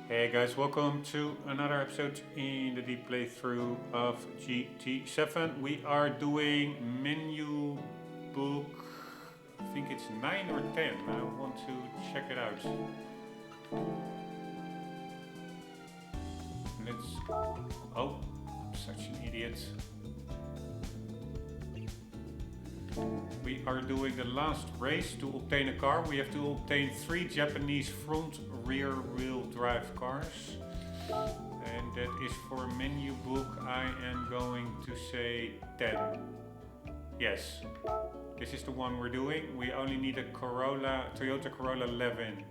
Hey guys, welcome to another episode in the deep playthrough of GT7. We are doing menu book, I think it's 9 or 10. I want to check it out. Oh, such an idiot. We are doing the last race to obtain a car. We have to obtain 3 Japanese front rear wheel drive cars. And that is for menu book. I am going to say 10. Yes, this is the one we're doing. We only need a Toyota Corolla 11.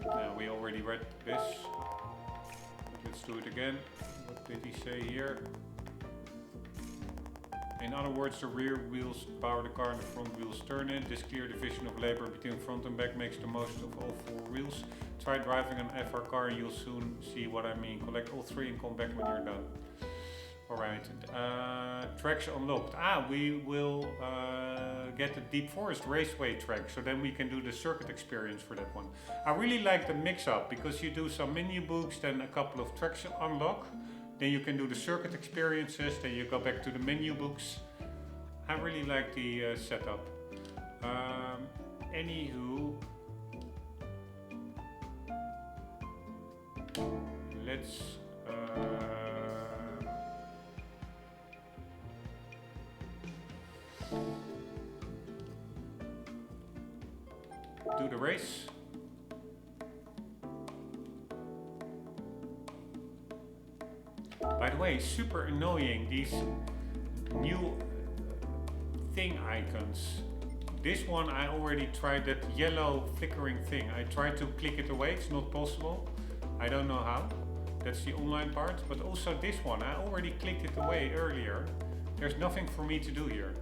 Now we already read this. Let's do it again. What did he say here? In other words, the rear wheels power the car and the front wheels turn it. This clear division of labor between front and back makes the most of all 4 wheels. Try driving an FR car and you'll soon see what I mean. Collect all 3 and come back when you're done. Alright, tracks unlocked. We will get the Deep Forest Raceway track, so then we can do the circuit experience for that one. I really like the mix-up, because you do some menu books, then a couple of tracks unlock, then you can do the circuit experiences, then you go back to the menu books. I really like the setup. Anywho, let's do the race. By the way, super annoying, these new thing icons. This one I already tried, that yellow flickering thing. I tried to click it away, it's not possible. I don't know how. That's the online part. But also this one, I already clicked it away earlier. There's nothing for me to do here.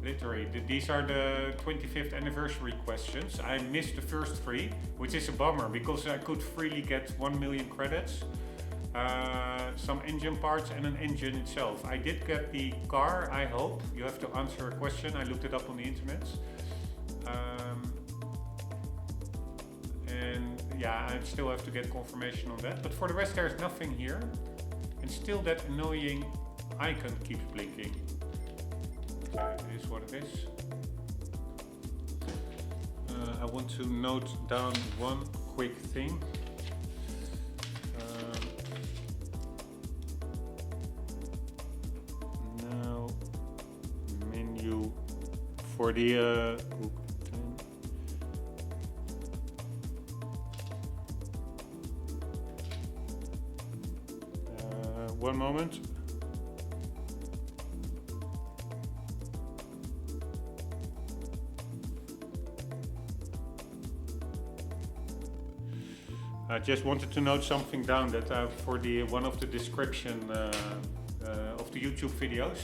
Literally, these are the 25th anniversary questions. I missed the first 3, which is a bummer because I could freely get 1 million credits. Some engine parts and an engine itself. I did get the car, I hope. You have to answer a question. I looked it up on the internet. And yeah, I still have to get confirmation on that. But for the rest, there's nothing here. And still that annoying icon keeps blinking. Okay, it is what it is. I want to note down one quick thing. Now, menu for the one moment. I just wanted to note something down that for the one of the description of the YouTube videos,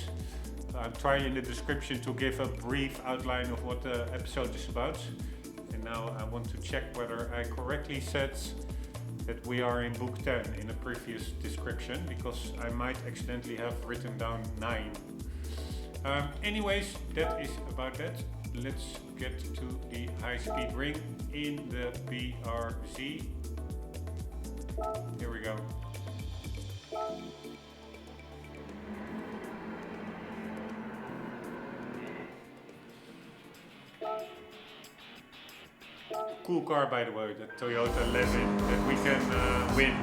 I'm trying in the description to give a brief outline of what the episode is about. And now I want to check whether I correctly said that we are in book 10 in a previous description, because I might accidentally have written down 9. Anyways, that is about that. Let's get to the high-speed ring in the BRZ. Here we go. Cool car, by the way, the Toyota 11 that we can win.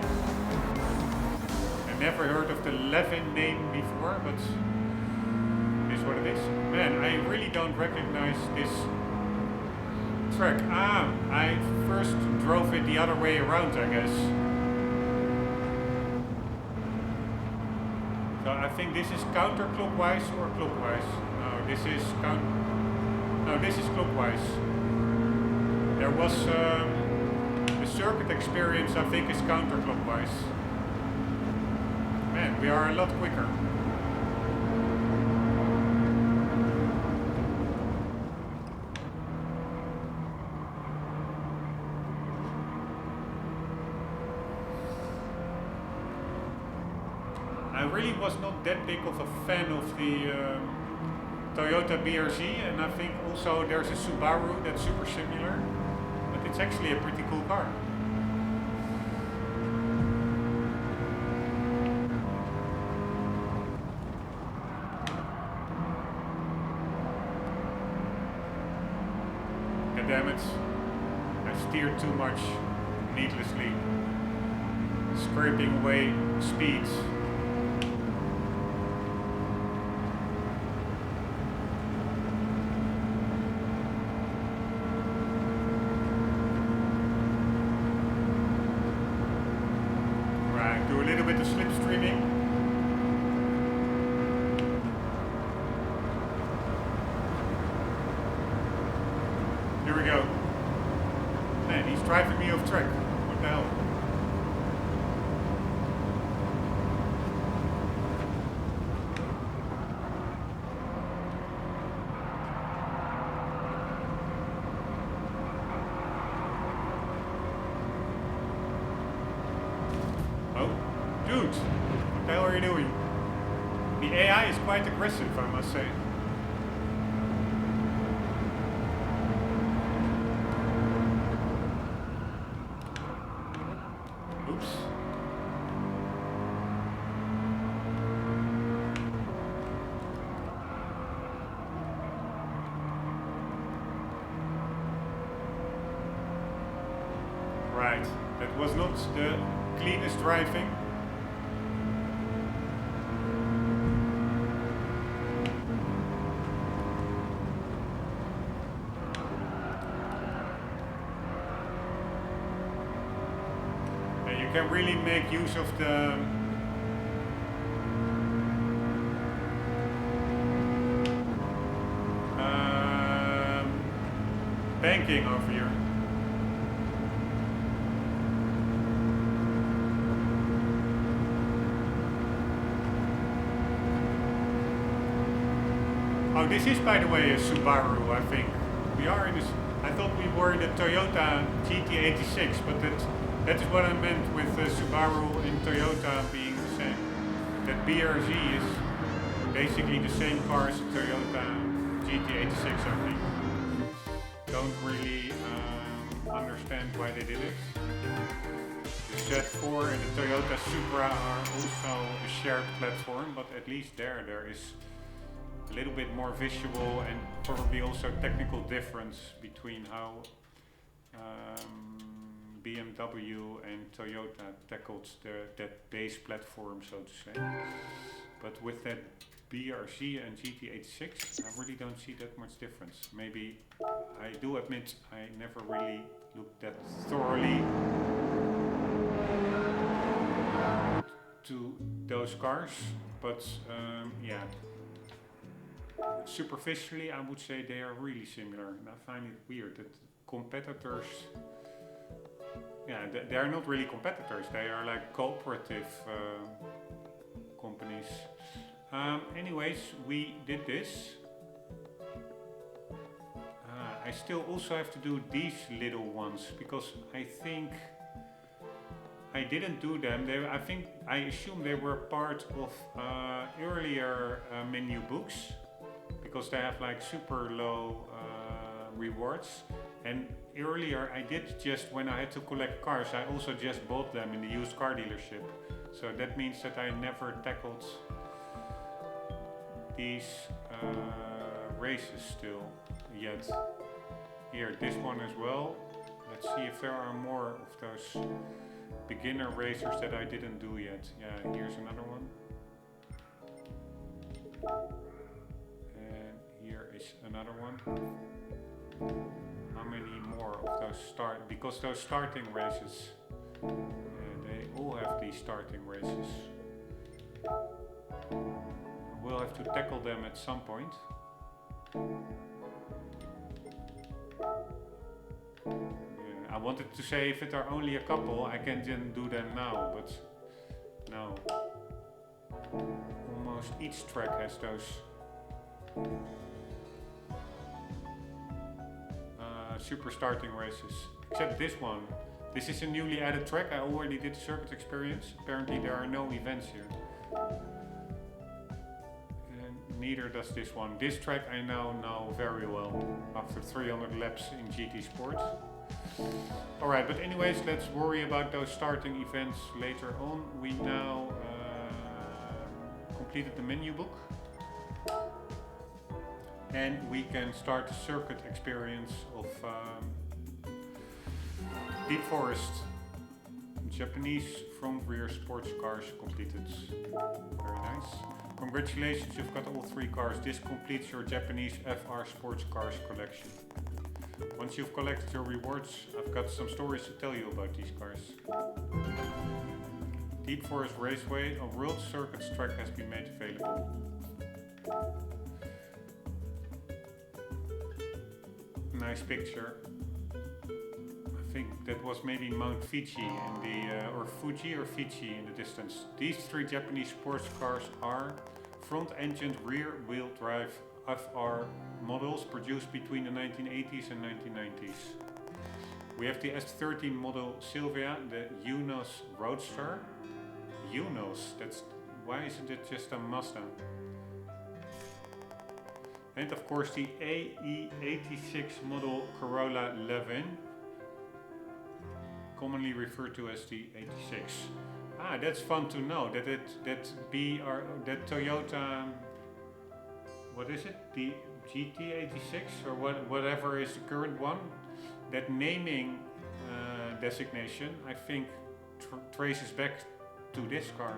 I never heard of the 11 name before, but it is what it is. Man, I really don't recognize this track. I first drove it the other way around, I guess. So I think this is counterclockwise or clockwise. No, this is clockwise. There was the circuit experience, I think, is counterclockwise. Man, we are a lot quicker. I really was not that big of a fan of the Toyota BRZ, and I think also there's a Subaru that's super similar, but it's actually a pretty cool car. God damn it, I steered too much needlessly, scraping away speeds. Do a little bit of slipstreaming. Here we go. Man, he's driving me off track. What the hell? Dude, what the hell are you doing? The AI is quite aggressive, I must say. Oops. Right, that was not the cleanest driving. You can really make use of the banking over here. Oh, this is, by the way, a Subaru, I think. We are in this. I thought we were in the Toyota GT86, but that is what I meant with Subaru and Toyota being the same. That BRZ is basically the same car as the Toyota GT86, I think. Don't really understand why they did it. The Z4 and the Toyota Supra are also a shared platform, but at least there is a little bit more visual and probably also technical difference between how BMW and Toyota tackled that base platform, so to say. But with that BRZ and GT86, I really don't see that much difference. Maybe, I do admit, I never really looked that thoroughly to those cars, but yeah. Superficially, I would say they are really similar, and I find it weird that competitors, yeah, they are not really competitors, they are like cooperative companies. Anyways, we did this. I still also have to do these little ones, because I think I didn't do them. I assume they were part of earlier menu books, because they have like super low rewards. And earlier I did just, when I had to collect cars, I also just bought them in the used car dealership. So that means that I never tackled these races still yet. Here, this one as well. Let's see if there are more of those beginner racers that I didn't do yet. Yeah, here's another one. And here is another one. How many more of those because those starting races, they all have these starting races. We'll have to tackle them at some point. Yeah, I wanted to say if it are only a couple, I can then do them now, but no. Almost each track has those super starting races, except this one. This is a newly added track. I already did the circuit experience. Apparently there are no events here. And neither does this one. This track I now know very well after 300 laps in GT Sport. Alright, but anyways, let's worry about those starting events later on. We now completed the menu book. And we can start the circuit experience of Deep Forest. Japanese front rear sports cars completed. Very nice. Congratulations, you've got all 3 cars. This completes your Japanese FR sports cars collection. Once you've collected your rewards, I've got some stories to tell you about these cars. Deep Forest Raceway, a World Circuits track has been made available. Nice picture. I think that was maybe Mount Fiji in the, or Fuji or Fiji in the distance. These 3 Japanese sports cars are front-engined rear-wheel drive FR models produced between the 1980s and 1990s. We have the S13 model Silvia, the UNOS Roadster. UNOS, that's, why isn't it just a Mazda? And of course the AE86 model Corolla Levin, commonly referred to as the 86. Ah, that's fun to know that that Toyota, what is it? The GT86 or whatever is the current one. That naming designation, I think, traces back to this car.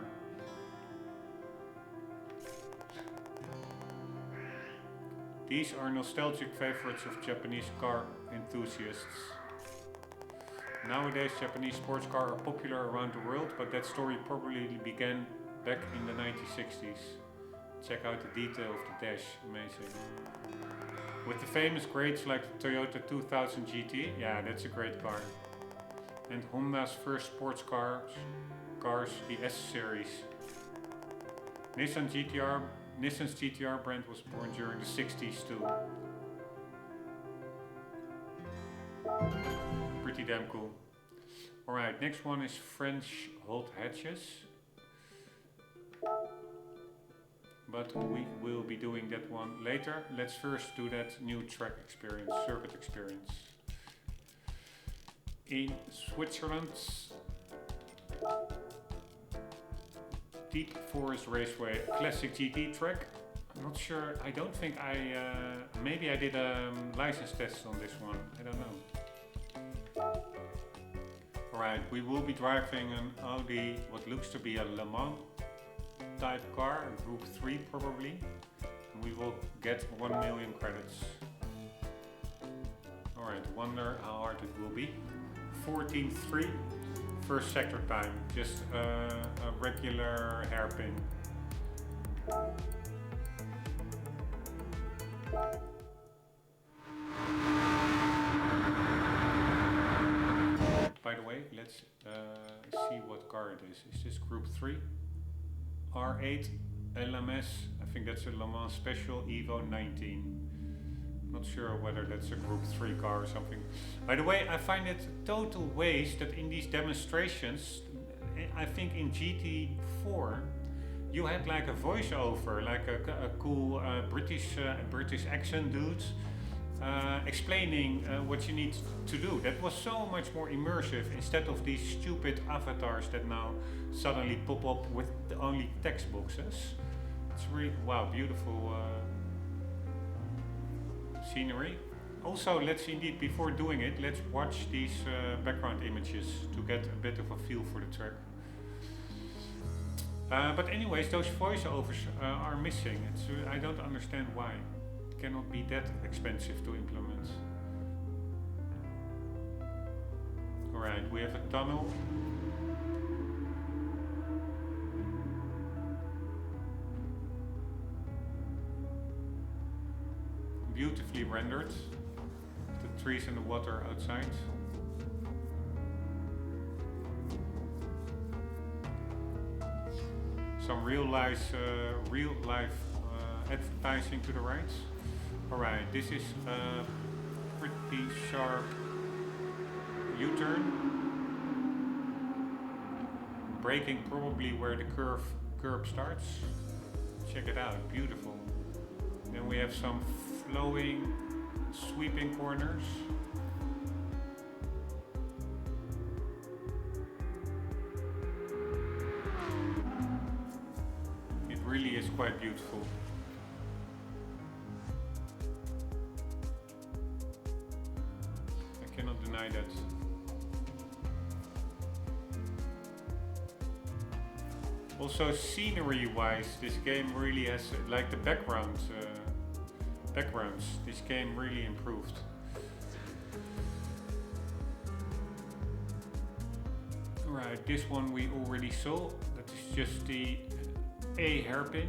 These are nostalgic favorites of Japanese car enthusiasts. Nowadays, Japanese sports cars are popular around the world, but that story probably began back in the 1960s. Check out the detail of the dash, amazing. With the famous grades like the Toyota 2000 GT, yeah, that's a great car. And Honda's first sports cars, the S-Series. Nissan's GTR brand was born during the 60s too. Pretty damn cool. Alright, next one is French HUD hatches. But we will be doing that one later. Let's first do that new track experience, circuit experience. In Switzerland, Deep Forest Raceway classic GT track. I'm not sure, I don't think maybe I did a license test on this one, I don't know. Alright, we will be driving an Audi, what looks to be a Le Mans type car, Group 3 probably. And we will get 1 million credits. Alright, wonder how hard it will be. 14.3. First sector time, just a regular hairpin. By the way, let's see what car it is. Is this Group 3? R8 LMS, I think that's a Le Mans Special Evo 19. Not sure whether that's a Group 3 car or something. By the way, I find it a total waste that in these demonstrations, I think in GT4, you had like a voiceover, like a cool British accent dude explaining what you need to do. That was so much more immersive instead of these stupid avatars that now suddenly pop up with only text boxes. It's really, wow, beautiful scenery. Also, let's indeed, before doing it, let's watch these background images to get a bit of a feel for the track. But anyways, those voiceovers are missing. I don't understand why. It cannot be that expensive to implement. Alright, we have a tunnel. Beautifully rendered. The trees and the water outside. Some real life advertising to the right. Alright, this is a pretty sharp U-turn. Braking probably where the curb starts. Check it out, beautiful. And we have some flowing, sweeping corners. It really is quite beautiful. I cannot deny that. Also, scenery-wise, this game really has, like the backgrounds, this game really improved. Right, this one we already saw. That is just the A hairpin.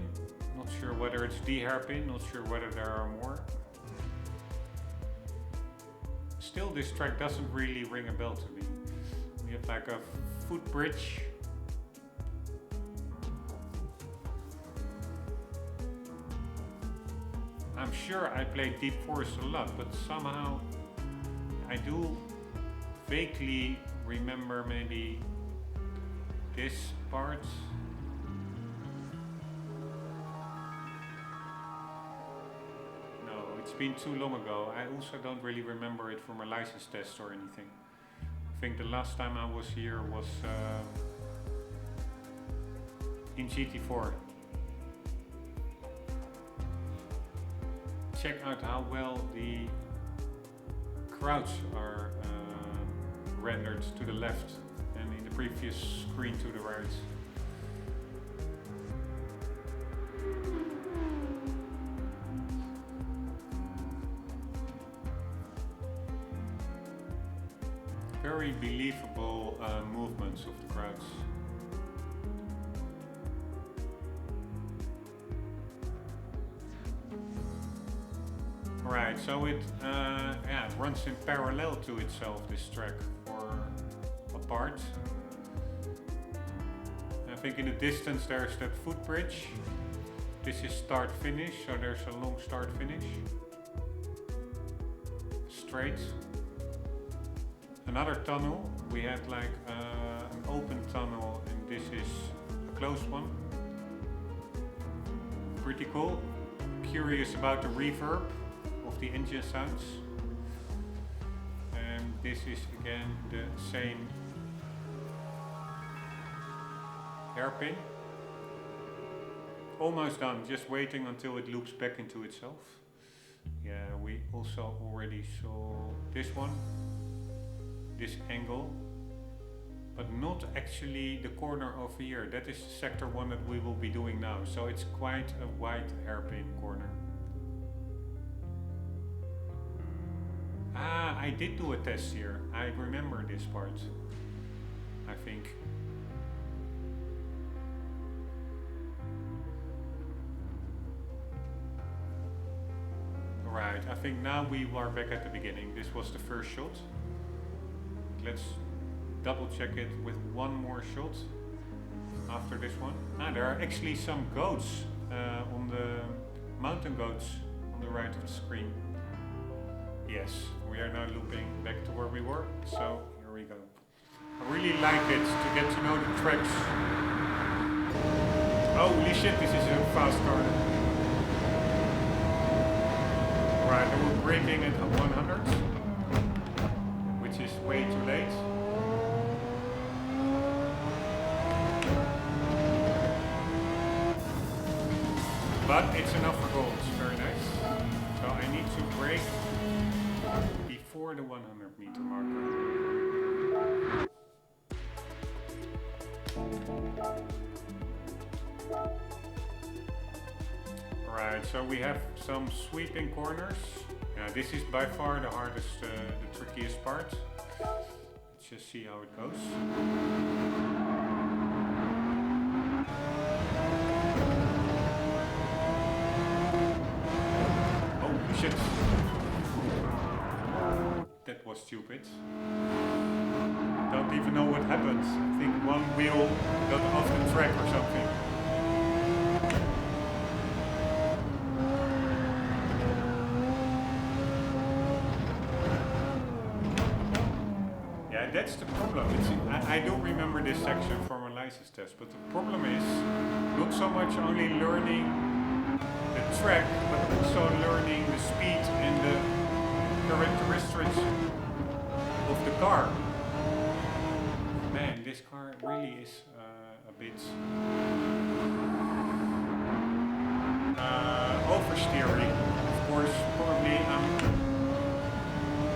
Not sure whether it's the hairpin, not sure whether there are more. Still, this track doesn't really ring a bell to me. We have like a footbridge. I'm sure I played Deep Forest a lot, but somehow I do vaguely remember maybe this part. No, it's been too long ago. I also don't really remember it from a license test or anything. I think the last time I was here was in GT4. Check out how well the crowds are rendered to the left and in the previous screen to the right. Very believable movements of the crowds. Right, so it runs in parallel to itself, this track, or apart. I think in the distance there's that footbridge. This is start-finish, so there's a long start-finish. Straight. Another tunnel. We had like an open tunnel, and this is a closed one. Pretty cool. Curious about the reverb of the engine sounds. And this is again the same hairpin. Almost done, just waiting until it loops back into itself. Yeah, we also already saw this one, this angle, but not actually the corner over here. That is sector 1 that we will be doing now, so it's quite a wide hairpin corner. Ah, I did do a test here. I remember this part, I think. Right, I think now we are back at the beginning. This was the first shot. Let's double check it with one more shot after this one. Ah, there are actually some goats on the mountain goats on the right of the screen. Yes, we are now looping back to where we were, so here we go. I really like it to get to know the tracks. Holy shit, this is a fast car. Right, and we're braking at 100, which is way too late. But it's enough for gold, very nice. So I need to brake before the 100 meter marker. Right, so we have some sweeping corners. This is by far the hardest, the trickiest part. Let's just see how it goes. Oh shit! That was stupid. Don't even know what happened. I think one wheel got off the track or something. That's the problem. I do remember this section from a license test, but the problem is not so much only learning the track, but also learning the speed and the characteristics of the car. Man, this car really is a bit oversteering. Of course, probably I'm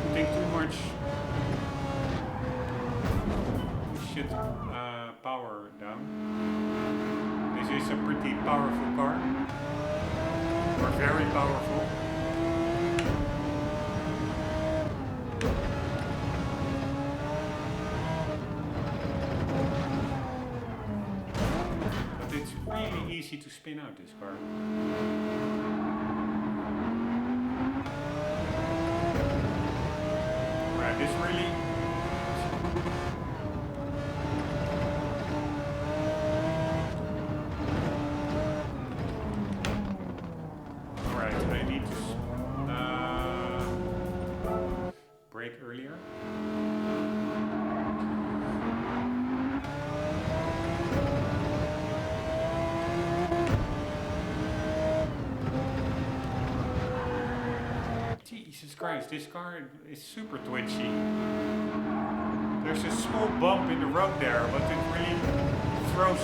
putting too much power down. This is a pretty powerful car, or very powerful. But it's really easy to spin out this car. Right, this really. Earlier. Jesus Christ, this car is super twitchy. There's a small bump in the road there, but it really throws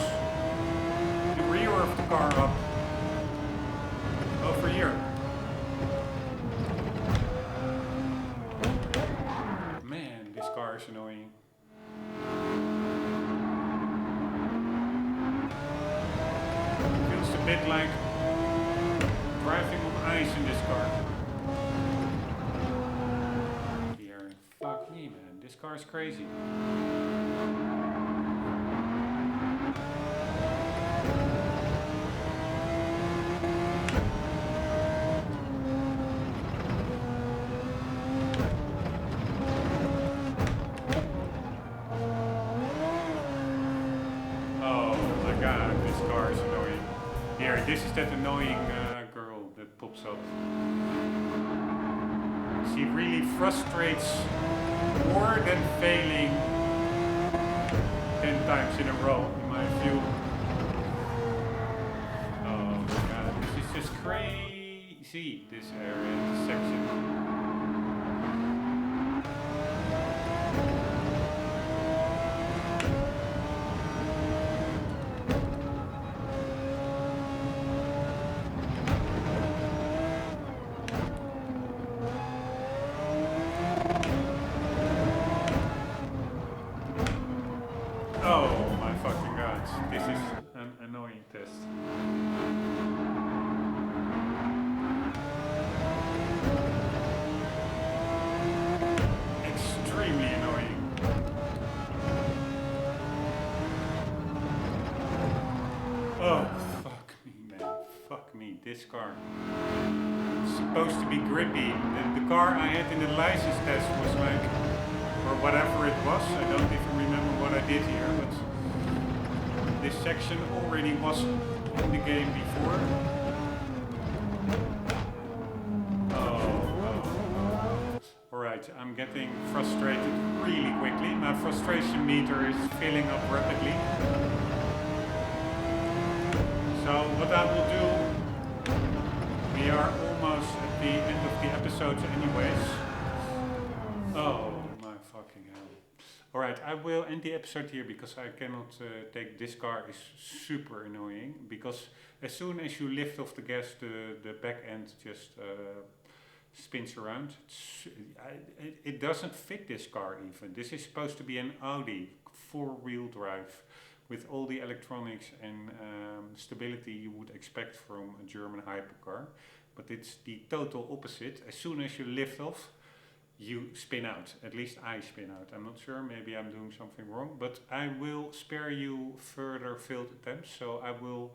the rear of the car up over here. Is annoying. Feels a bit like driving on ice in this car. Here, fuck me, man. This car is crazy. This is that annoying girl that pops up. She really frustrates more than failing 10 times in a row, in my view. Oh my god, this is just crazy, this area, this section. This is an annoying test. Extremely annoying. Oh, fuck me, man. Fuck me. This car. It's supposed to be grippy. The car I had in the license test was like, or whatever it was. I don't even remember what I did here, but this section already was in the game before. Alright, I'm getting frustrated really quickly. My frustration meter is filling up rapidly. So what I will do, we are almost at the end of the episode anyways. Oh my fucking hell. Alright, I will end the episode here because I cannot take this car. Is super annoying because as soon as you lift off the gas, the back end just spins around. It doesn't fit this car even. This is supposed to be an Audi 4-wheel drive with all the electronics and stability you would expect from a German hypercar. But it's the total opposite. As soon as you lift off, you spin out. At least I spin out. I'm not sure, maybe I'm doing something wrong, but I will spare you further failed attempts, so I will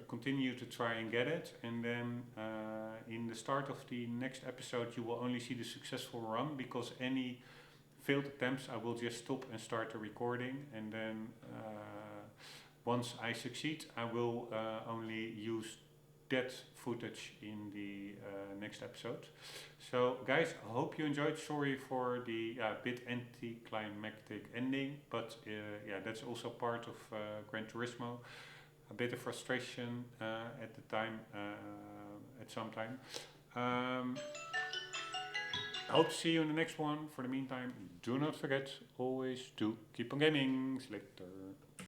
continue to try and get it, and then in the start of the next episode you will only see the successful run, because any failed attempts I will just stop and start the recording, and then once I succeed I will only use that footage in the next episode. So guys, I hope you enjoyed. Sorry for the bit anticlimactic ending, but yeah, that's also part of Gran Turismo. a bit of frustration at the time, at some time. I hope to see you in the next one. For the meantime, do not forget always to keep on gaming. See you later.